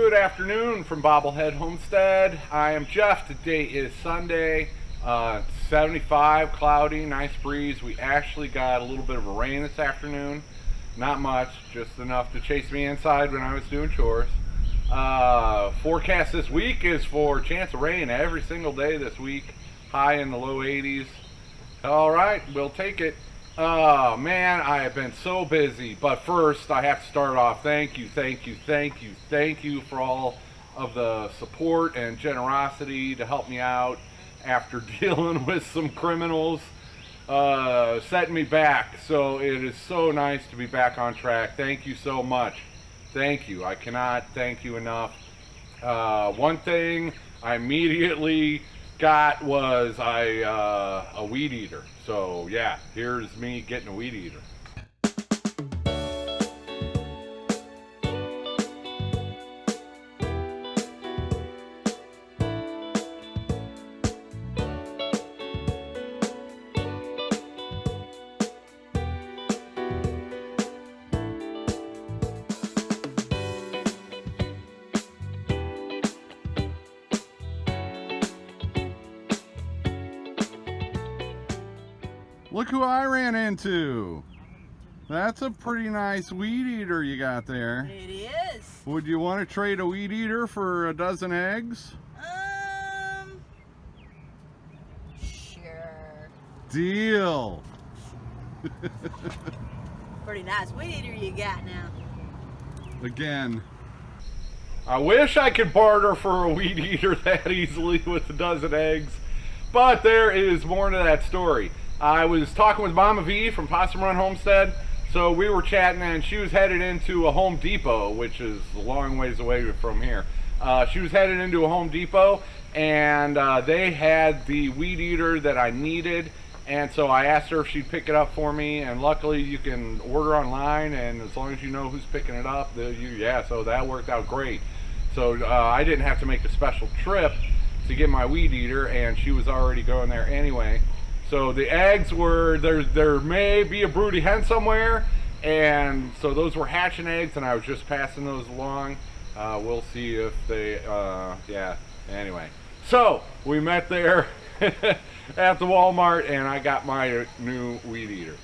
Good afternoon from Bobblehead Homestead. I am Jeff. Today is Sunday. 75, cloudy, nice breeze. We actually got a little bit of a rain this afternoon. Not much, just enough to chase me inside when I was doing chores. Forecast this week is for a chance of rain every single day this week. High in the low 80s. All right, we'll take it. Oh man, I have been so busy. But first, I have to start off. Thank you for all of the support and generosity to help me out after dealing with some criminals setting me back. So it is so nice to be back on track. Thank you so much. Thank you. I cannot thank you enough. One thing I immediately got was a weed eater. So yeah, here's me getting a weed eater. Look who I ran into. That's a pretty nice weed eater you got there. It is. Would you want to trade a weed eater for a dozen eggs? Sure. Deal. Pretty nice weed eater you got now. Again. I wish I could barter for a weed eater that easily with a dozen eggs, but there is more to that story. I was talking with Mama V from Possum Run Homestead, so we were chatting and she was headed into a Home Depot, which is a long ways away from here. She was headed into a Home Depot and they had the weed eater that I needed, and so I asked her if she'd pick it up for me, and luckily you can order online, and as long as you know who's picking it up, so that worked out great. So I didn't have to make a special trip to get my weed eater, and she was already going there anyway. So the eggs were, there may be a broody hen somewhere, and so those were hatching eggs, and I was just passing those along. We'll see if they, yeah, anyway. So we met there at the Walmart, and I got my new weed eater.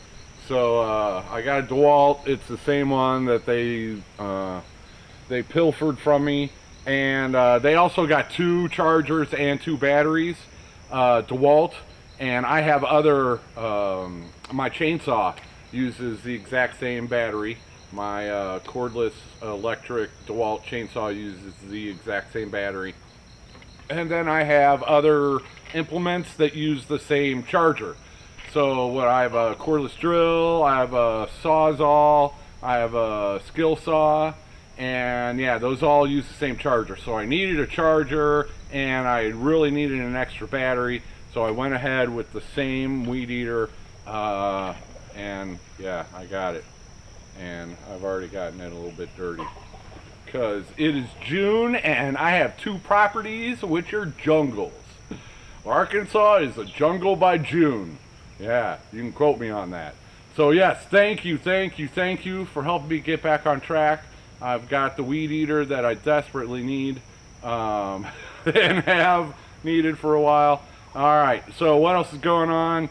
So I got a DeWalt. It's the same one that they pilfered from me, and they also got 2 chargers and 2 batteries, DeWalt. And I have other, my chainsaw uses the exact same battery. My cordless electric DeWalt chainsaw uses the exact same battery. And then I have other implements that use the same charger. So I have a cordless drill, I have a Sawzall, I have a skill saw, and yeah, those all use the same charger. So I needed a charger, and I really needed an extra battery. So I went ahead with the same weed eater, and yeah, I got it. And I've already gotten it a little bit dirty, because it is June and I have 2 properties which are jungles. Arkansas is a jungle by June. Yeah, you can quote me on that. So yes, thank you for helping me get back on track. I've got the weed eater that I desperately need, and have needed for a while. All right, so what else is going on?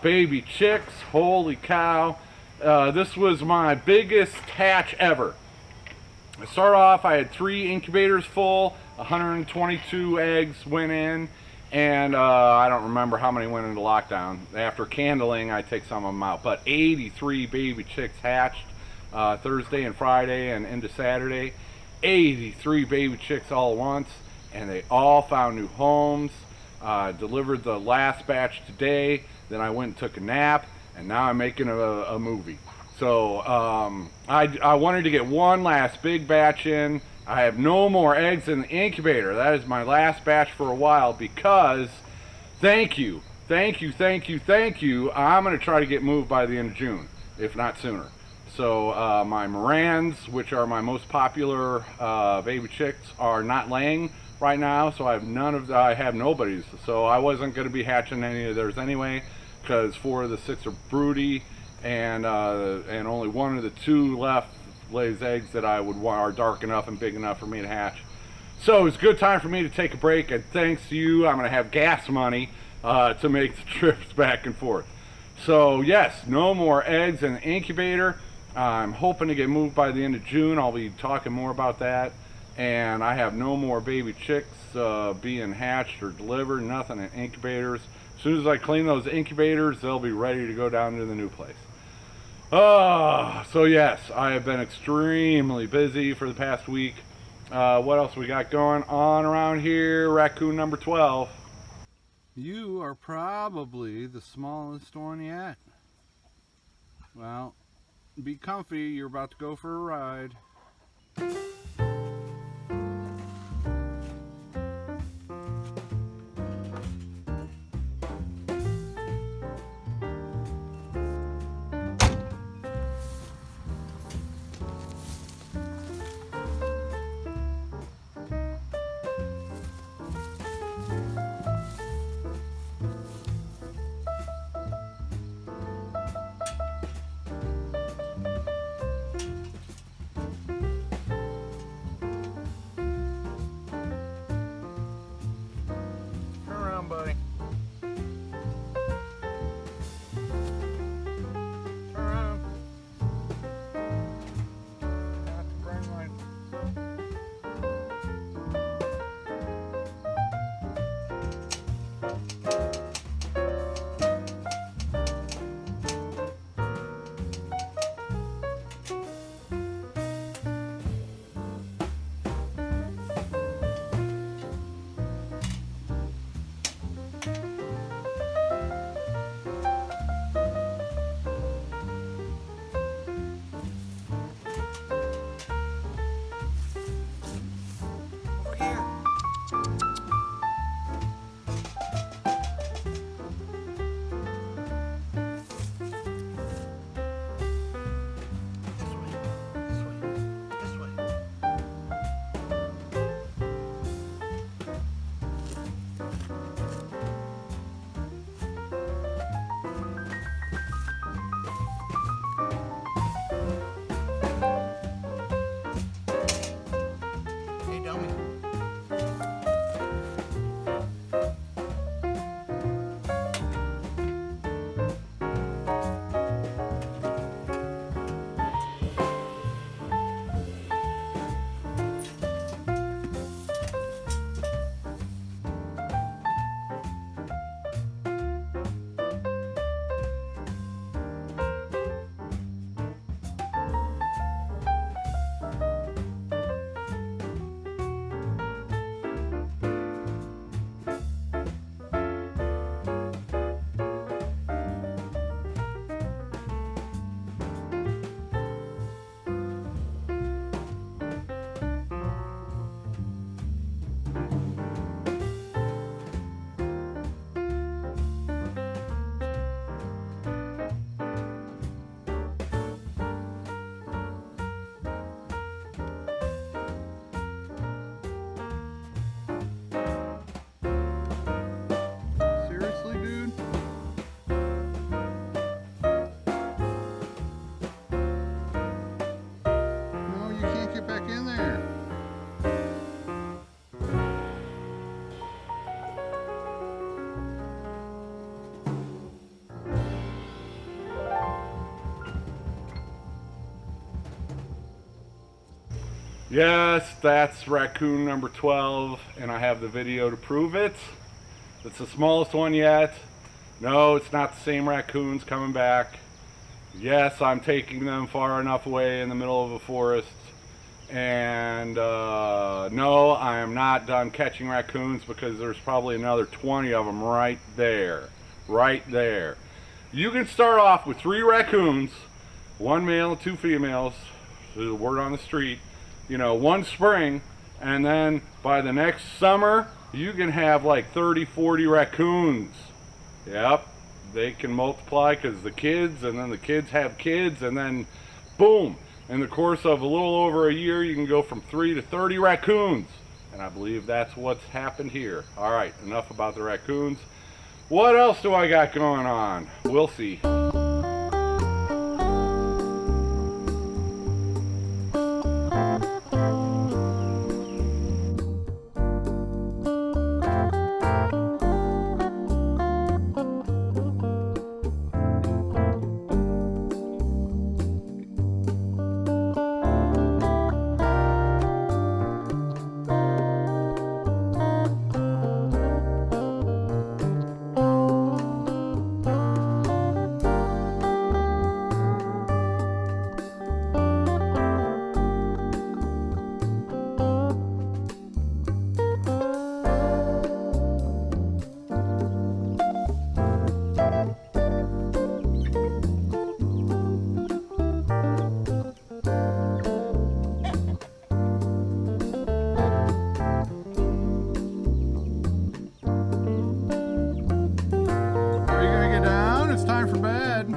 Baby chicks, holy cow. This was my biggest hatch ever. To start off, I had 3 incubators full, 122 eggs went in, and I don't remember how many went into lockdown. After candling, I take some of them out, but 83 baby chicks hatched Thursday and Friday and into Saturday. 83 baby chicks all at once, and they all found new homes. Delivered the last batch today, then I went and took a nap, and now I'm making a movie. So I wanted to get one last big batch in. I have no more eggs in the incubator. That is my last batch for a while, because thank you. I'm going to try to get moved by the end of June, if not sooner. So my Morans, which are my most popular baby chicks, are not laying right now, so I have nobody's. So I wasn't going to be hatching any of theirs anyway, because 4 of the 6 are broody, and only 1 of the 2 left lays eggs that I would want are dark enough and big enough for me to hatch. So it's a good time for me to take a break, and thanks to you, I'm going to have gas money to make the trips back and forth. So yes, no more eggs in the incubator. I'm hoping to get moved by the end of June. I'll be talking more about that. And I have no more baby chicks being hatched or delivered, nothing in incubators. As soon as I clean those incubators, they'll be ready to go down to the new place. So yes, I have been extremely busy for the past week. What else we got going on around here? Raccoon number 12. You are probably the smallest one yet. Well, be comfy, you're about to go for a ride. Buddy. Turn around. Have to bring my... Yes, that's raccoon number 12, and I have the video to prove it. It's the smallest one yet. No, it's not the same raccoons coming back. Yes, I'm taking them far enough away in the middle of a forest. And no, I am not done catching raccoons because there's probably another 20 of them right there. Right there. You can start off with 3 raccoons, 1 male and 2 females, the word on the street, you know, 1 spring, and then by the next summer, you can have like 30, 40 raccoons. Yep, they can multiply because the kids, and then the kids have kids, and then boom, in the course of a little over a year, you can go from 3 to 30 raccoons. And I believe that's what's happened here. All right, enough about the raccoons. What else do I got going on? We'll see. time for bed.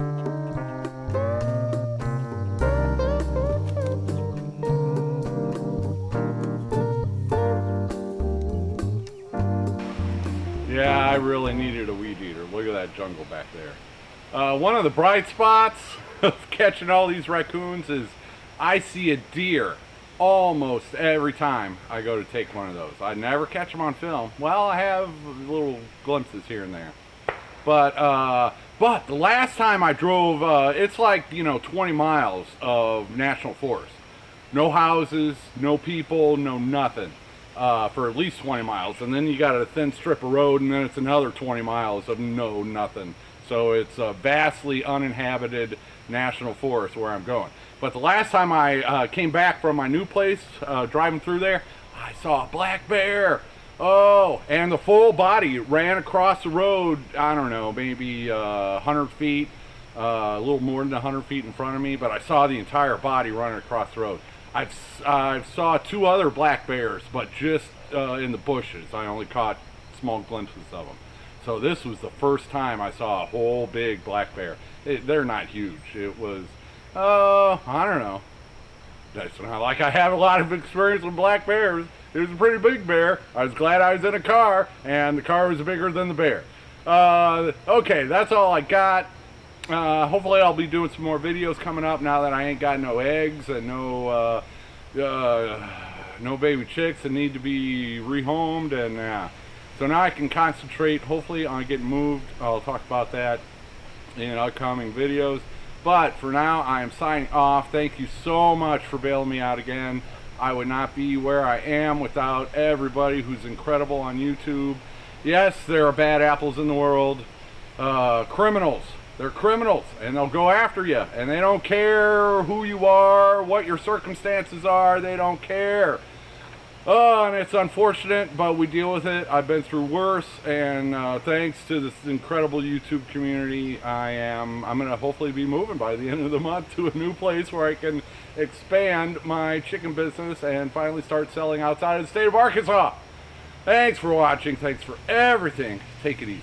Yeah, I really needed a weed eater. Look at that jungle back there. One of the bright spots of catching all these raccoons is I see a deer almost every time I go to take one of those. I never catch them on film. Well, I have little glimpses here and there. But the last time I drove, it's like, 20 miles of national forest. No houses, no people, no nothing. For at least 20 miles, and then you got a thin strip of road, and then it's another 20 miles of no nothing. So it's a vastly uninhabited national forest where I'm going. But the last time I came back from my new place, driving through there, I saw a black bear. Oh, and the full body ran across the road, I don't know, maybe 100 feet, a little more than 100 feet in front of me, but I saw the entire body running across the road. I've saw 2 other black bears, but just in the bushes. I only caught small glimpses of them. So this was the first time I saw a whole big black bear. They're not huge. It was, I don't know. It's not like I have a lot of experience with black bears. It was a pretty big bear. I was glad I was in a car, and the car was bigger than the bear. Okay, that's all I got. Hopefully I'll be doing some more videos coming up now that I ain't got no eggs and no baby chicks that need to be rehomed, and so now I can concentrate hopefully on getting moved. I'll talk about that in upcoming videos, but for now I am signing off. Thank you so much for bailing me out again. I would not be where I am without everybody who's incredible on YouTube. Yes, there are bad apples in the world, criminals. They're criminals, and they'll go after you, and they don't care who you are, what your circumstances are. They don't care. Oh, and it's unfortunate, but we deal with it. I've been through worse, and thanks to this incredible YouTube community, I'm going to hopefully be moving by the end of the month to a new place where I can expand my chicken business and finally start selling outside of the state of Arkansas. Thanks for watching. Thanks for everything. Take it easy.